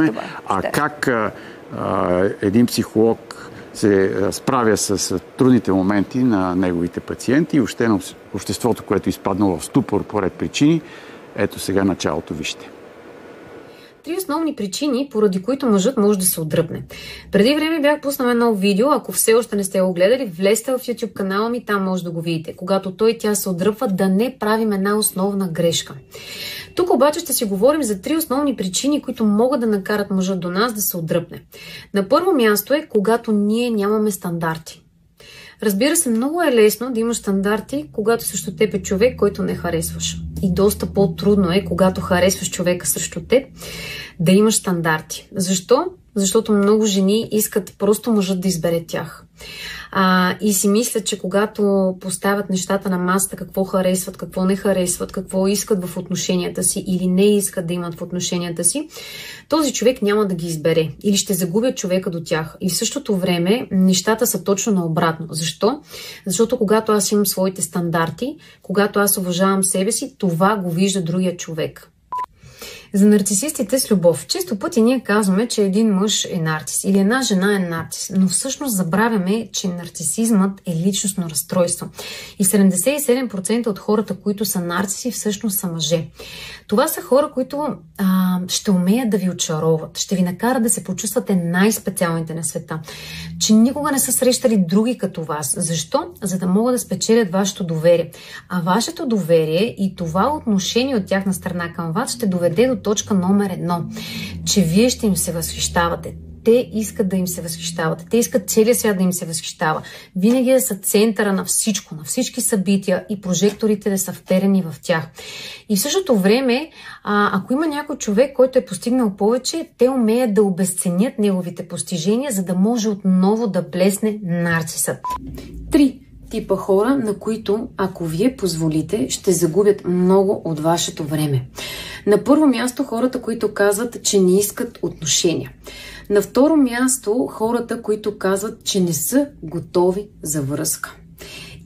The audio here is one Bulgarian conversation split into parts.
Добре, как един психолог се справя с трудните моменти на неговите пациенти и въобще на обществото, което е изпаднало в ступор по ред причини. Ето сега началото, вижте. 3 основни причини, поради които мъжът може да се отдръпне. Преди време бях пуснала едно видео, ако все още не сте го гледали, влезте в YouTube канала ми, там може да го видите. Когато той и тя се отдръпва, да не правим една основна грешка. Тук обаче ще си говорим за 3 основни причини, които могат да накарат мъжът до нас да се отдръпне. На първо място е, когато ние нямаме стандарти. Разбира се, много е лесно да имаш стандарти, когато срещу теб е човек, който не харесваш. И доста по-трудно е, когато харесваш човека срещу теб, да имаш стандарти. Защо? Защото много жени искат просто мъжът да избере тях. И си мислят, че когато поставят нещата на масата, какво харесват, какво не харесват, какво искат в отношенията си или не искат да имат в отношенията си, този човек няма да ги избере или ще загубят човека до тях. И в същото време нещата са точно наобратно. Защо? Защото когато аз имам своите стандарти, когато аз уважавам себе си, това го вижда другия човек. За нарцисистите с любов. Често пъти ние казваме, че един мъж е нарцис или една жена е нарцис, но всъщност забравяме, че нарцисизмът е личностно разстройство. И 77% от хората, които са нарциси, всъщност са мъже. Това са хора, които ще умеят да ви очароват, ще ви накарат да се почувствате най-специалните на света, че никога не са срещали други като вас. Защо? За да могат да спечелят вашето доверие. А вашето доверие и това отношение от тяхна страна към вас ще доведе до точка номер 1, че вие ще им се възхищавате. Те искат да им се възхищават. Те искат целият свят да им се възхищава. Винаги да са центъра на всичко, на всички събития и прожекторите да са вперени в тях. И в същото време, ако има някой човек, който е постигнал повече, те умеят да обезценят неговите постижения, за да може отново да блесне нарцисът. 3 типа хора, на които, ако вие позволите, ще загубят много от вашето време. На първо място хората, които казват, че не искат отношения. На второ място хората, които казват, че не са готови за връзка.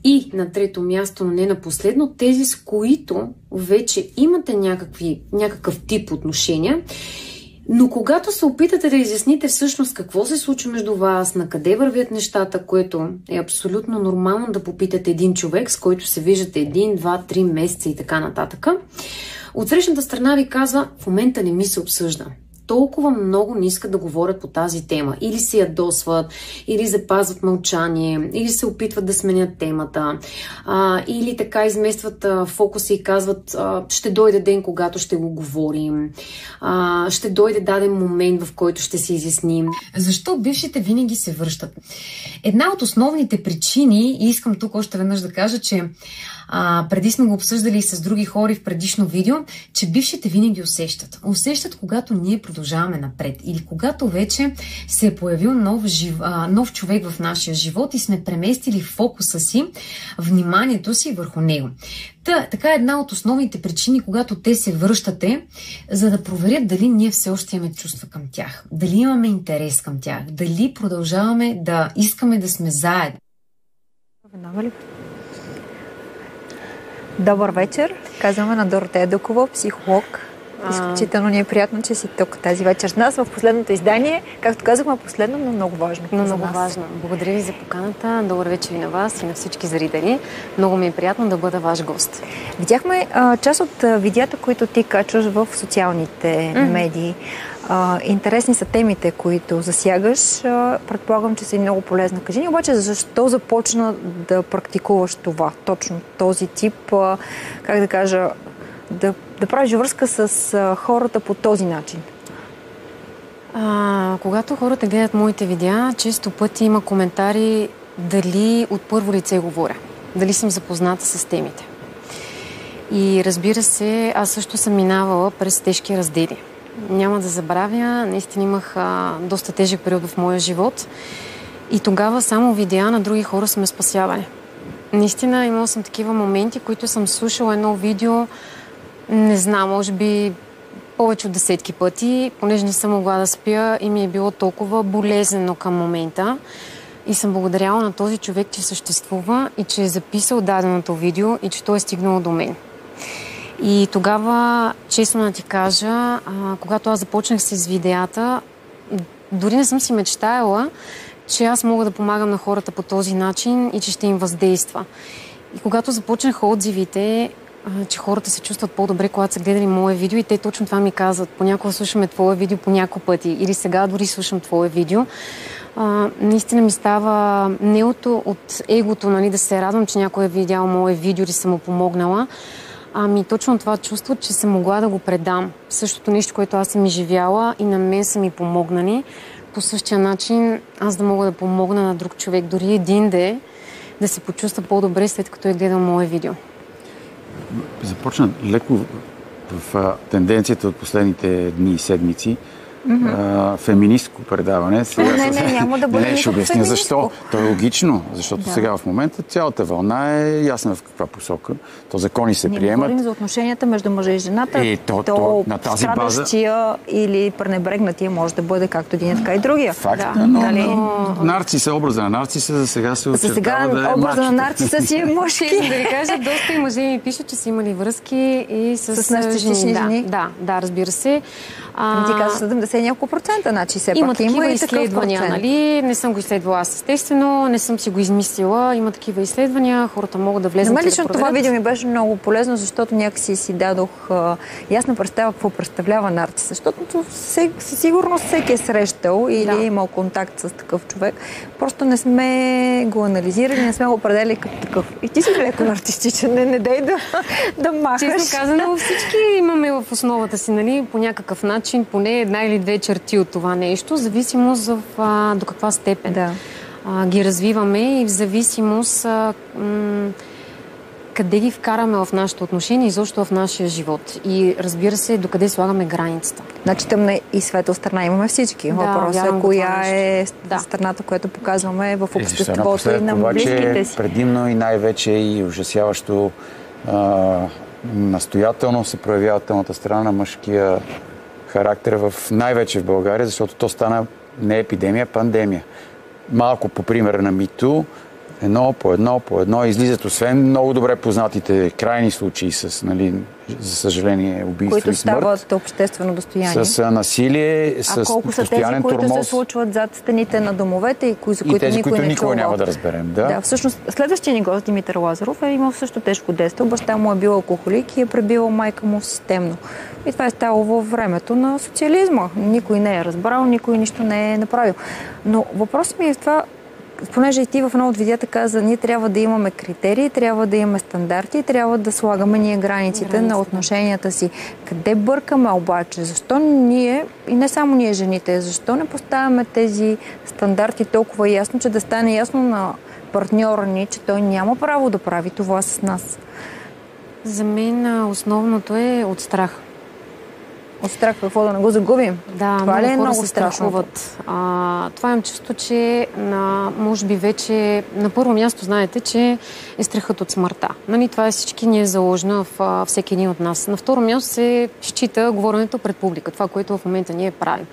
И на трето място, но не на последно, тези, с които вече имате някакъв тип отношения, но когато се опитате да изясните всъщност какво се случва между вас, на къде вървят нещата, което е абсолютно нормално да попитате един човек, с който се виждате 1, 2, 3 месеца и така нататък, от срещната страна ви казва, в момента не ми се обсъжда. Толкова много не искат да говорят по тази тема. Или се ядосват, или запазват мълчание, или се опитват да сменят темата, или така изместват фокуса и казват, ще дойде ден, когато ще го говорим, ще дойде даден момент, в който ще се изясним. Защо бившите винаги се връщат? Една от основните причини, и искам тук още веднъж да кажа, че преди сме го обсъждали и с други хора в предишно видео, че бившите винаги усещат. Усещат, когато ние продължаваме напред или когато вече се е появил нов човек в нашия живот и сме преместили фокуса си, вниманието си върху него. Така е една от основните причини, когато те се връщате, за да проверят дали ние все още имаме чувства към тях, дали имаме интерес към тях, дали продължаваме да искаме да сме заедно. Добър вечер. Казваме на Доротея Дукова, психолог. Изключително ни е приятно, че си тук тази вечер с нас в последното издание. Както казахме, последно, но много важно. Много важно. Благодаря ви за поканата. Добър вечер и на вас и на всички зрители. Много ми е приятно да бъда ваш гост. Видяхме част от видеята, които ти качваш в социалните медии. Интересни са темите, които засягаш. Предполагам, че си много полезна. Кажи ни обаче, защо започна да практикуваш това? Точно този тип, как да кажа, да правиш връзка с хората по този начин? Когато хората гледат моите видеа, често пъти има коментари дали от първо лице говоря, дали съм запозната с темите. И разбира се, аз също съм минавала през тежки раздели. Няма да забравя, наистина имах доста тежък период в моя живот и тогава само видеа на други хора са ме спасявали. Наистина имала съм такива моменти, които съм слушала едно видео, не знам, може би повече от 10 пъти, понеже не съм могла да спя и ми е било толкова болезнено към момента. И съм благодаряла на този човек, че съществува и че е записал даденото видео и че той е стигнал до мен. И тогава, честно да ти кажа, когато аз започнах с видеята, дори не съм си мечтаяла, че аз мога да помагам на хората по този начин и че ще им въздейства. И когато започнаха отзивите, че хората се чувстват по-добре, когато са гледали мое видео, и те точно това ми казват. Понякога слушаме твое видео по няколко пъти, или сега дори слушам твое видео. Наистина ми става не от егото, нали, да се радвам, че някой е видял мое видео и съм му помогнала, ами точно това чувство, че съм могла да го предам. Същото нещо, което аз съм изживяла и на мен са ми помогнали. По същия начин аз да мога да помогна на друг човек, дори един да се почувства по-добре, след като е гледал мое видео. Започна леко в тенденцията от последните дни и седмици. Феминистко предаване. Сега няма да бъде ще обясня защо. То е логично, защото сега в момента цялата вълна е ясна в каква посока. То закони се приемат. Ние говорим за отношенията между мъжа и жената. То на тази база или пренебрегнатия може да бъде както един, така и другия. Факт, но нарциса, образа на нарциса за сега се очертава да е образа на нарциса си е мъжки. Да ви кажа, доста и мъже ми пишат, че са имали връзки и с нарцистични жени. Да, разбира се. Ти казваш 70 няколко процента, значи все има пак такива изследвания, нали? Не съм го изследвала аз, естествено, не съм си го измислила. Има такива изследвания, хората могат да влезнат и да проверят. Това видео ми беше много полезно, защото някакси си дадох ясна представа какво представлява нарцис. Защото със сигурност всеки е срещал или е имал контакт с такъв човек. Просто не сме го анализирали, не сме го определили като такъв. И ти си леко нарцистичен, не дай да махаш. Честно казано, всички имаме в основата си, нали, по някакъв начин, поне една или две черти от това нещо, зависимост до каква степен ги развиваме и в зависимост къде ги вкараме в нашето отношение и защо в нашия живот. И разбира се, докъде слагаме границата. Значи тъмна и светла страна имаме всички. Въпросът е коя е страната, която показваме в обществото и на близките си. Предимно и най-вече и ужасяващо настоятелно се проявява тъмната страна на мъжкия характер най-вече в България, защото то стана не епидемия, пандемия. Малко по пример на МИТО, едно по едно излизат, освен много добре познатите крайни случаи с, нали, за съжаление, убийство и смърт. Които стават обществено достояние. С насилие, с колко са тези, които се случват зад стените на домовете и за които тези, които никога няма да разберем. Да, всъщност, следващия ни гост, Димитър Лазаров, е имал също тежко детство. Баща му е бил алкохолик и е пребивал майка му системно. И това е ставало във времето на социализма. Никой не е разбрал, никой нищо не е направил. Но въпросът ми е в това, понеже и ти в едно от видеята каза, ние трябва да имаме критерии, трябва да имаме стандарти, трябва да слагаме ние границите на отношенията си. Къде бъркаме обаче? Защо ние, и не само ние жените, защо не поставяме тези стандарти толкова ясно, че да стане ясно на партньора ни, че той няма право да прави това с нас? За мен основното е от страх. От страх какво да не го загубим? Да, това ли е много страшно? Това имам чувство, че може би вече на първо място знаете, че е страхът от смъртта. Нали, това е всички ние заложено в всеки един от нас. На второ място се счита говоренето пред публика, това, което в момента ние правим.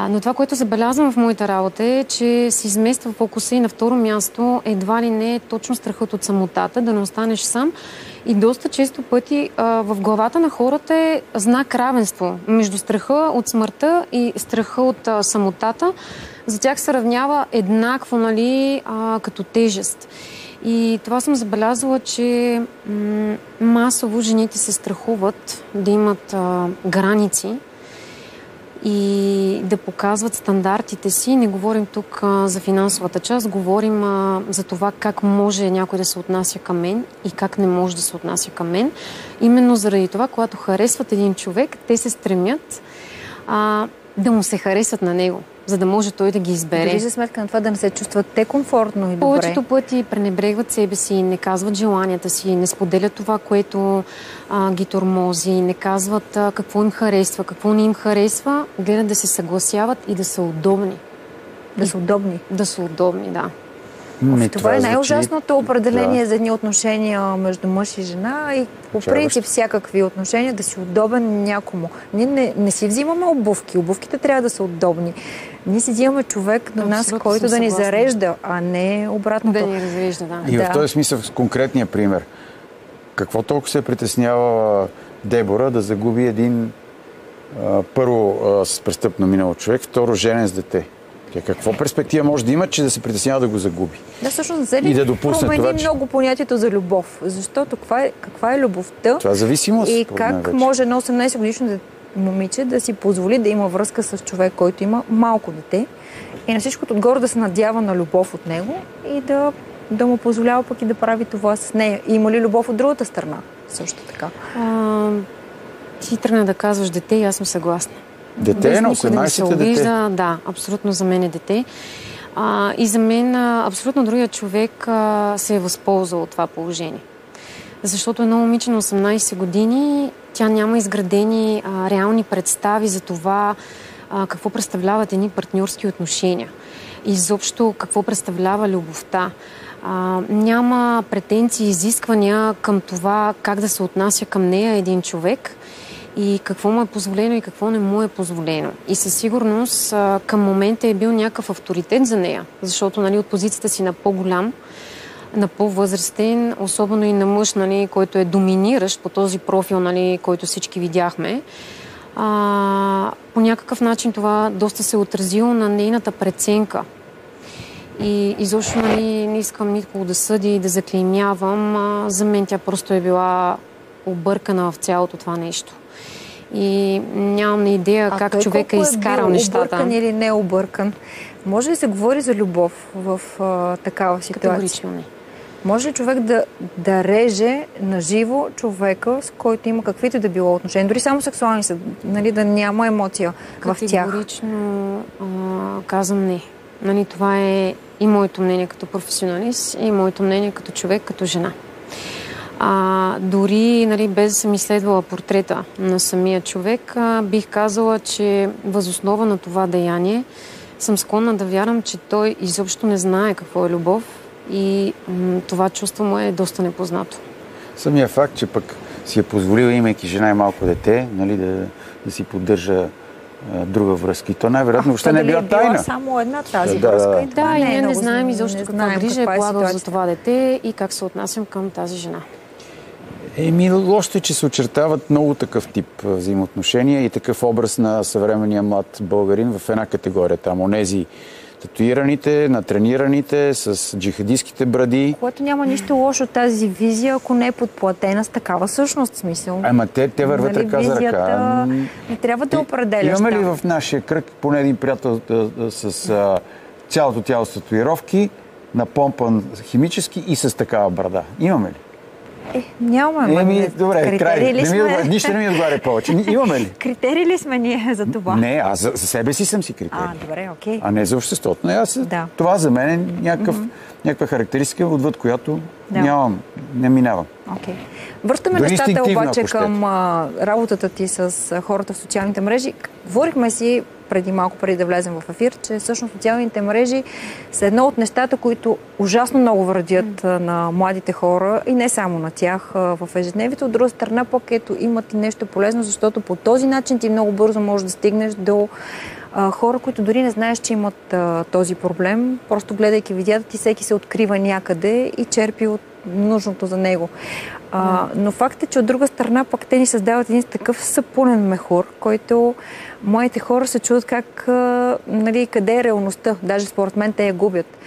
Но това, което забелязвам в моята работа е, че се измества фокуса и на второ място едва ли не е точно страхът от самотата, да не останеш сам. И доста често пъти в главата на хората е знак равенство между страха от смъртта и страха от самотата. За тях се равнява еднакво, нали, като тежест. И това съм забелязала, че масово жените се страхуват да имат граници и да показват стандартите си. Не говорим тук за финансовата част, говорим за това как може някой да се отнася към мен и как не може да се отнася към мен. Именно заради това, когато харесват един човек, те се стремят да му се харесват на него, за да може той да ги избере. Дали за сметка на това да не се чувстват те комфортно и добре? Повечето пъти пренебрегват себе си, не казват желанията си, не споделят това, което ги тормози, не казват какво им харесва, какво не им харесва, гледат да се съгласяват и да са удобни. Да са удобни? Да са удобни, да. Това е най-ужасното определение за едни отношения между мъж и жена и по принцип всякакви отношения да си удобен някому. Ние не си взимаме обувки. Обувките трябва да са удобни. Ние си взимаме човек до нас, който да ни зарежда, а не обратното. Да ни разрежда, да. И в този смисъл, с конкретния пример, какво толкова се притеснява Дебора да загуби един първо с престъпно минало човек, второ женен с дете. Какво перспектива може да има, че да се притеснява да го загуби? Да, всъщност, и да допусне това, много понятието за любов. Защото каква е любовта? Това е зависимост. И как може едно 18 годишно момиче да си позволи да има връзка с човек, който има малко дете и на всичкото отгоре да се надява на любов от него и да му позволява пък и да прави това с нея. И има ли любов от другата страна? Също така. Ти тръгна да казваш дете и аз съм съгласна. Дете на 18-те дете? Да, абсолютно за мен е дете. И за мен абсолютно другия човек се е възползвал от това положение. Защото едно момиче на 18 години, тя няма изградени реални представи за това какво представляват едни партньорски отношения. Изобщо какво представлява любовта. Няма претенции и изисквания към това как да се отнася към нея един човек и какво му е позволено и какво не му е позволено. И със сигурност към момента е бил някакъв авторитет за нея, защото от позицията си на по-голям, на по-възрастен, особено и на мъж, който е доминиращ по този профил, който всички видяхме, по някакъв начин това доста се е отразило на нейната преценка. И изобщо не искам никого да съди и да заклеймявам. За мен тя просто е била объркана в цялото това нещо. И нямам идея как човек е изкарал нещата. Объркан или не объркан? Може ли се говори за любов в такава ситуация? Категорично не. Може ли човек да реже на живо човека, с който има каквито да било отношения, дори само сексуални са, да няма емоция в тях? Категорично казвам не. Това е и моето мнение като професионалист, и моето мнение като човек, като жена. Дори без да съм изследвала портрета на самия човек, бих казала, че възоснова на това деяние съм склонна да вярвам, че той изобщо не знае какво е любов и това чувство му е доста непознато. Самия факт, че пък си е позволила, имайки жена и малко дете, да си поддържа друга връзка. И то най-вероятно въобще не е била тайна. Била само една тази връзка. Да, и ние не знаем изобщо каква грижа е полагал за това дете и как се отнасям към тази жена. Лошото е, че се очертават много такъв тип взаимоотношения и такъв образ на съвременния млад българин в една категория. Там онези татуираните, натренираните, с джихадистските бради. Което няма нищо лошо от тази визия, ако не е подплатена с такава същност, смисъл. Те върват ръка за ръка. Не трябва да определяш. Имаме ли в нашия кръг поне един приятел с цялото тяло с татуировки, напомпан химически и с такава брада? Имаме ли? Нямаме. Добре, край. Нищо не ми отговаря повече. Имаме ли? Критерии ли сме ние за това? Не, аз за себе си съм си критерий. Добре, окей. А не за обществото. Това за мен е някаква характеристика, отвъд която не минавам. Връщаме нещата обаче към работата ти с хората в социалните мрежи. Говорихме си преди да влезем в ефир, че всъщност социалните мрежи са едно от нещата, които ужасно много вредят на младите хора и не само на тях в ежедневието. От друга страна пък имат и нещо полезно, защото по този начин ти много бързо можеш да стигнеш до хора, които дори не знаеш, че имат този проблем. Просто гледайки видеята ти, всеки се открива някъде и черпи от нужното за него. Но факт е, че от друга страна пък те ни създават един такъв сапунен мехур, който моите хора се чудят къде е реалността. Даже според мен те я губят.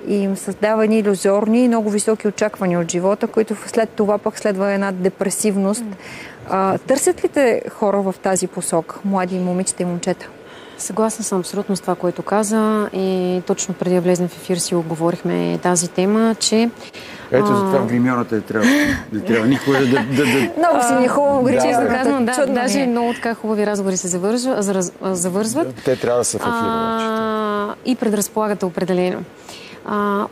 И им създава едни илюзорни и много високи очаквания от живота, които след това пък следва една депресивност. Търсят ли те хора в тази посока, млади момичета и момчета? Съгласна съм абсолютно с това, което каза и точно преди да влезем в ефир си оговорихме тази тема, че... Ето за това в гримьорната не трябва никой да... Много си ни хубаво гримьорната. Честно казвам, даже много така хубави разговори се завързват. Те трябва да са в ефир. И предразполагате определено.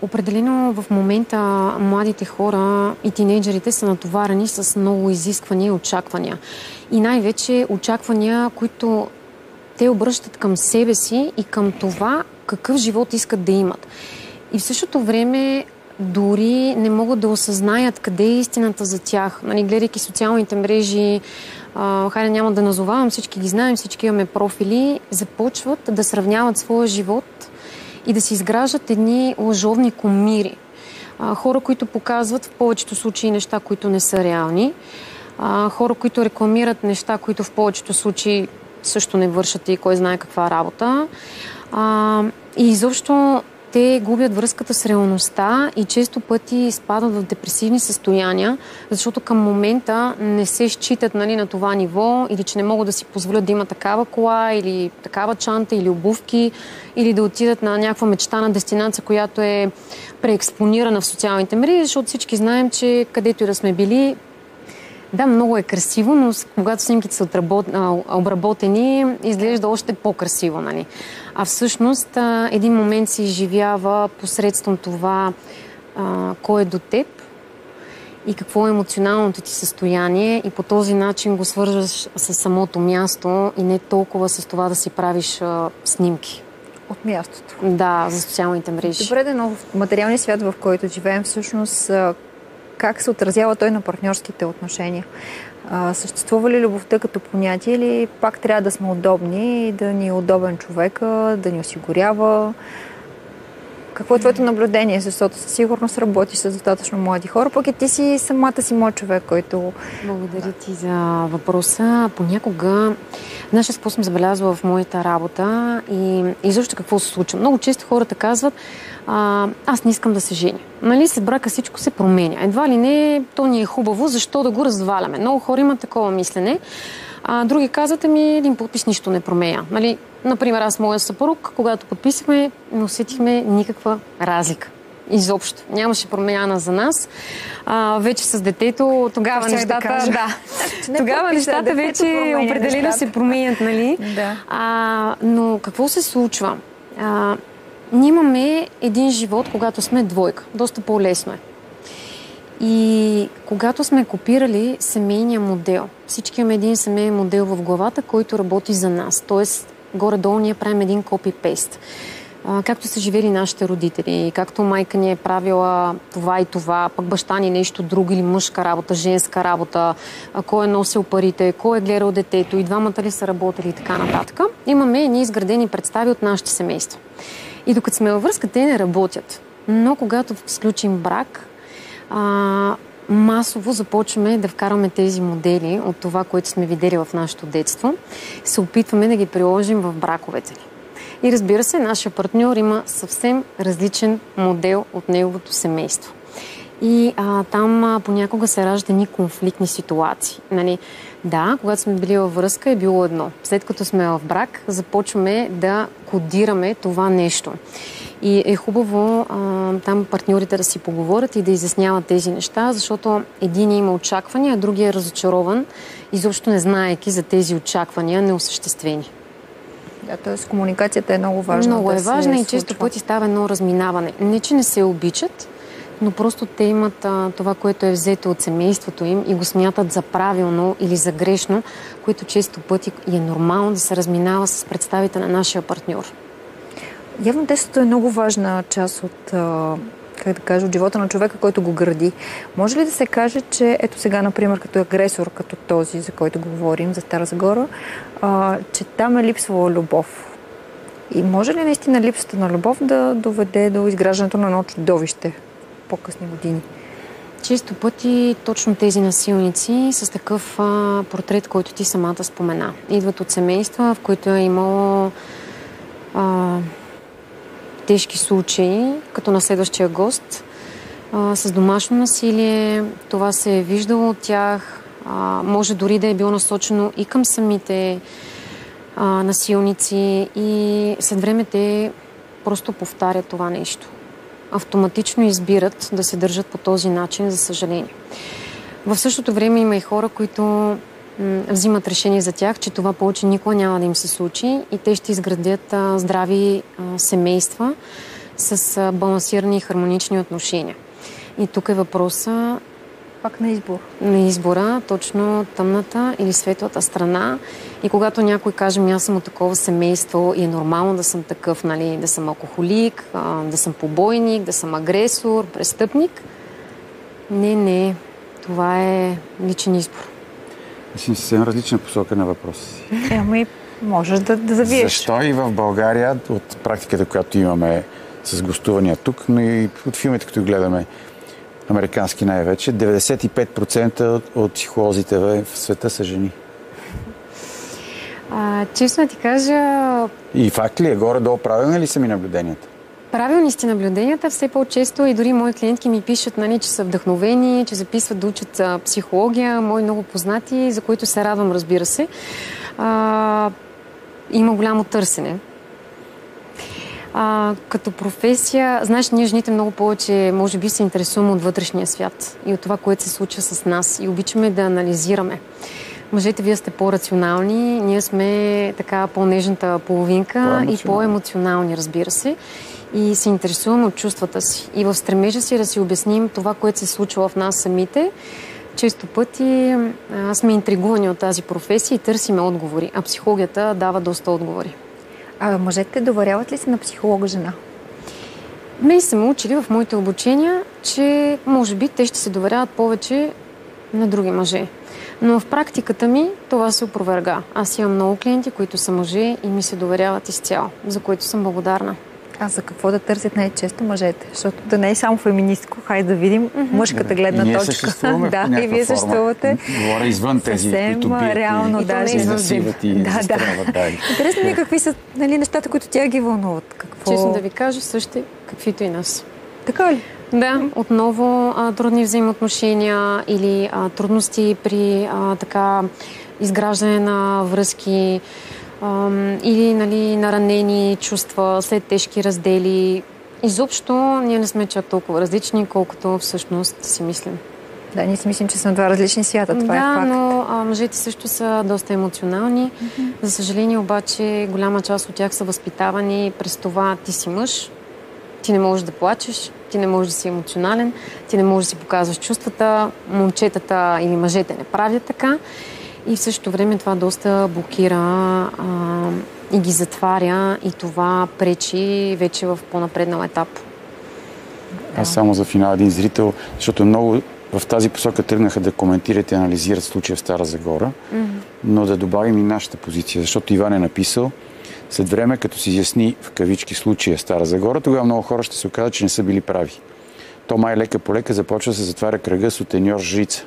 Определено в момента младите хора и тинейджерите са натоварени с много изисквания и очаквания. И най-вече очаквания, които те обръщат към себе си и към това какъв живот искат да имат. И в същото време дори не могат да осъзнаят къде е истината за тях. Гледайки социалните мрежи, хайде няма да назовавам, всички ги знаем, всички имаме профили, започват да сравняват своя живот и да си изграждат едни лъжовни кумири. Хора, които показват в повечето случаи неща, които не са реални. хора, които рекламират неща, които в повечето случаи също не вършат и кой знае каква работа. И изобщо те губят връзката с реалността и често пъти спадат в депресивни състояния, защото към момента не се считат, нали, на това ниво или че не могат да си позволят да има такава кола или такава чанта или обувки или да отидат на някаква мечтана дестинация, която е преекспонирана в социалните мрежи, защото всички знаем, че където и да сме били, да, много е красиво, но когато снимките са обработени, изглежда още по-красиво, нали? А всъщност един момент се изживява посредством това кой е до теб и какво е емоционалното ти състояние и по този начин го свързваш с самото място и не толкова с това да си правиш снимки. От мястото. Да, за социалните мрежи. Добре, но в материалния свят, в който живеем, всъщност как се отразява той на партньорските отношения? Съществува ли любовта като понятие или пак трябва да сме удобни и да ни е удобен човек, да ни осигурява? Какво е твоето наблюдение? Защото със сигурност работиш с достатъчно млади хора, пък и ти си самата си млад човек, който... Благодаря ти за въпроса. Понякога, знаеш, какво съм забелязала в моята работа и защо какво се случва. Много често хората казват, аз не искам да се женя. Нали, след брака всичко се променя. Едва ли не, то ни е хубаво, защо да го разваляме? Много хора имат такова мислене. Други казват, един подпис нищо не променя. Нали, например, аз моя съпруг, когато подписахме, не усетихме никаква разлика. Изобщо. Нямаше промяна за нас. Вече с детето, тогава нещата... Тогава нещата вече определено се променят, нали? Да. Но какво се случва? Ние имаме един живот, когато сме двойка. Доста по-лесно е. И когато сме копирали семейния модел, всички имаме един семейен модел в главата, който работи за нас. Тоест, горе-долу ние правим един копи-пейст. Както са живели нашите родители, както майка ни е правила това и това, пък баща ни нещо друго или мъжка работа, женска работа, кой е носил парите, кой е гледал детето и двамата ли са работили и така нататък. Имаме едни изградени представи от нашите семейства. И докато сме във връзка, те не работят. Но когато сключим брак, масово започваме да вкарваме тези модели от това, което сме видели в нашето детство. Се опитваме да ги приложим в браковете ни. И разбира се, нашия партньор има съвсем различен модел от неговото семейство. И там понякога се раждат едни конфликтни ситуации. Нали? Да, когато сме били във връзка е било едно. След като сме в брак, започваме да кодираме това нещо. И е хубаво там партньорите да си поговорят и да изясняват тези неща, защото един има очаквания, а другия е разочарован, изобщо не знаейки за тези очаквания неосъществени. Да, т.е. комуникацията е много важна. Много е важна и често пъти става едно разминаване. Не, че не се обичат, но просто те имат това, което е взето от семейството им и го смятат за правилно или за грешно, което често пъти е нормално да се разминава с представите на нашия партньор. Явно детството е много важна част от, от живота на човека, който го гради. Може ли да се каже, че ето сега, например, като агресор, като този, за който говорим, за Стара Загора, че там е липсвала любов? И може ли наистина липсата на любов да доведе до изграждането на едно чудовище в по-късни години? Често пъти точно тези насилници с такъв портрет, който ти самата спомена. Идват от семейства, в които е имало тежки случаи, като на следващия гост, с домашно насилие. Това се е виждало от тях. Може дори да е било насочено и към самите насилници и след време те просто повтарят това нещо. Автоматично избират да се държат по този начин, за съжаление. В същото време има и хора, които взимат решение за тях, че това повече никога няма да им се случи и те ще изградят здрави семейства с балансирани и хармонични отношения. И тук е въпроса пак на избор. На избора, точно тъмната или светлата страна. И когато някой каже, аз съм от такова семейство и е нормално да съм такъв, нали, да съм алкохолик, да съм побойник, да съм агресор, престъпник. Не. Това е личен избор. Мислим съвсем различна посока на въпроса си. Ами, можеш да завиеш. Защо и в България, от практиката, която имаме с гостувания тук, но и от филмите, които гледаме, американски най-вече, 95% от психолозите в света са жени. Честно ти кажа... И факт ли е? Горе-долу правилни ли са ми наблюденията? Правилни сте наблюденията. Все по-често и дори мои клиентки ми пишат, нали, че са вдъхновени, че записват да учат психология. Мои много познати, за които се радвам, разбира се. Има голямо търсене. Като професия, знаеш, ние жените много повече, може би, се интересуваме от вътрешния свят и от това, което се случва с нас и обичаме да анализираме. Мъжете, вие сте по-рационални, ние сме така по-нежната половинка и по-емоционални, разбира се. И се интересуваме от чувствата си. И в стремежа си да си обясним това, което се случва в нас самите, често пъти сме интригувани от тази професия и търсиме отговори. А психологията дава доста отговори. Мъжете доверяват ли се на психолога жена? Мен са ме учили в моите обучения, че може би те ще се доверяват повече на други мъже. Но в практиката ми това се опроверга. Аз имам много клиенти, които са мъже и ми се доверяват изцяло, за което съм благодарна. А за какво да търсят най-често мъжете? Защото да не е само феминистко, хайде да видим мъжката гледна точка. Ние съществуваме в някаква и вие съществувате. Говоря извън тези, които бият реално, и засиват и застрелват. Интересно ми какви са нещата, които тя ги вълнуват. Честно да ви кажа, същите каквито и нас. Така ли? Да, отново трудни взаимоотношения или трудности при изграждане на връзки или наранени чувства след тежки раздели. Изобщо ние не сме чак толкова различни, колкото всъщност си мислим. Да, ние си мислим, че сме два различни свята, това е факт. Да, но мъжете също са доста емоционални. За съжаление обаче голяма част от тях са възпитавани през това: ти си мъж, ти не можеш да плачеш, ти не можеш да си емоционален, ти не можеш да си показваш чувствата, момчетата или мъжете не правят така. И в същото време това доста блокира и ги затваря и това пречи вече в по-напреднал етап. Аз само за финал един зрител, защото много в тази посока тръгнаха да коментират и анализират случая в Стара Загора, но да добавим и нашата позиция, защото Иван е написал: след време, като се изясни в кавички случая в Стара Загора, тогава много хора ще се окажат, че не са били прави. То май лека по лека започва да се затваря кръга сутеньор Жрица.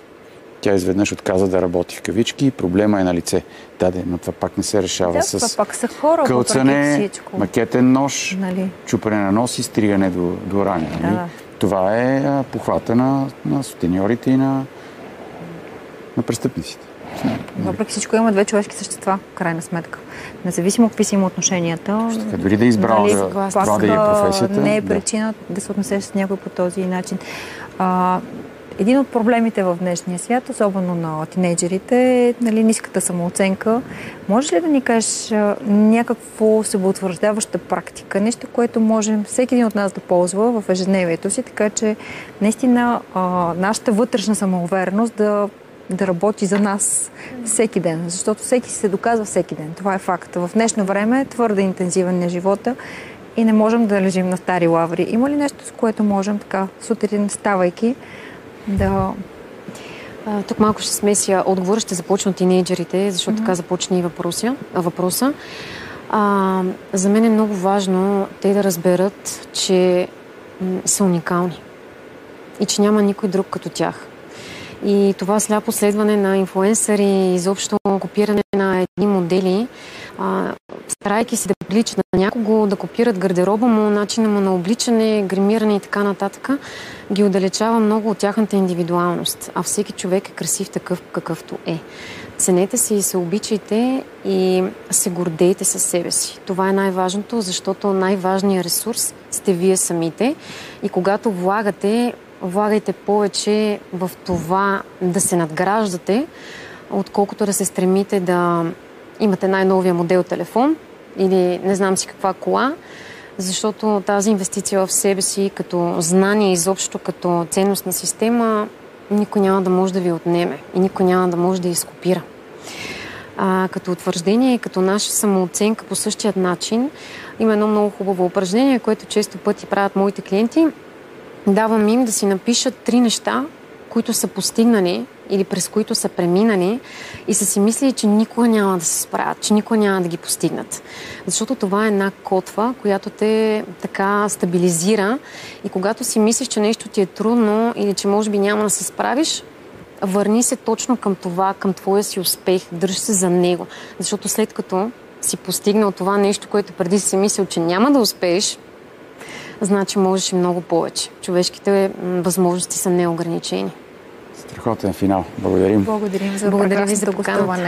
Тя изведнъж отказа да работи в кавички и проблема е на лице. Да, но това пак не се решава с пак са хора, кълцане, макетен нож, чупане на нос и стригане до рани. Нали? Да. Това е похвата на сутеньорите и на престъпниците. Въпреки всичко има две човешки същества, в крайна сметка. Независимо какви са им отношенията. Дори да избрал това да е професията. Не е причина да се отнесеш с някой по този начин. Един от проблемите в днешния свят, особено на тинейджерите, е ниската самооценка. Можеш ли да ни кажеш някакво себеутвърждаваща практика, нещо, което можем всеки един от нас да ползва в ежедневието си, така че наистина нашата вътрешна самоувереност да работи за нас всеки ден, защото всеки се доказва всеки ден. Това е факт. В днешно време е твърде интензивен на живота и не можем да лежим на стари лаври. Има ли нещо, с което можем така сутрин ставайки да... Тук малко ще смеся отговора, ще започна от тинейджерите, защото така започна и въпроса. За мен е много важно те да разберат, че са уникални и че няма никой друг като тях. И това сляпо следване на инфлуенсъри, изобщо копиране на едни модели, старайки се да приличат на някого, да копират гардероба му, начина му на обличане, гримиране и така нататък, ги отдалечава много от тяхната индивидуалност. А всеки човек е красив такъв, какъвто е. Ценете се и се обичайте и се гордейте със себе си. Това е най-важното, защото най-важният ресурс сте вие самите. И когато влагайте повече в това да се надграждате, отколкото да се стремите да имате най-новия модел телефон или не знам си каква кола, защото тази инвестиция в себе си като знание, изобщо като ценностна система, никой няма да може да ви отнеме и никой няма да може да я изкопира. Като утвърждение и като наша самооценка по същия начин има едно много хубаво упражнение, което често пъти правят моите клиенти. Давам им да си напишат 3 неща, които са постигнали или през които са преминали и са си мислили, че никога няма да се справят, че никога няма да ги постигнат. Защото това е една котва, която те така стабилизира и когато си мислиш, че нещо ти е трудно или че може би няма да се справиш, върни се точно към това, към твоя си успех, дръж се за него. Защото след като си постигнал това нещо, което преди си мислил, че няма да успееш, значи можеш и много повече. Човешките възможности са неограничени. Страхотен финал. Благодарим. Благодарим за прекрасното гостуване.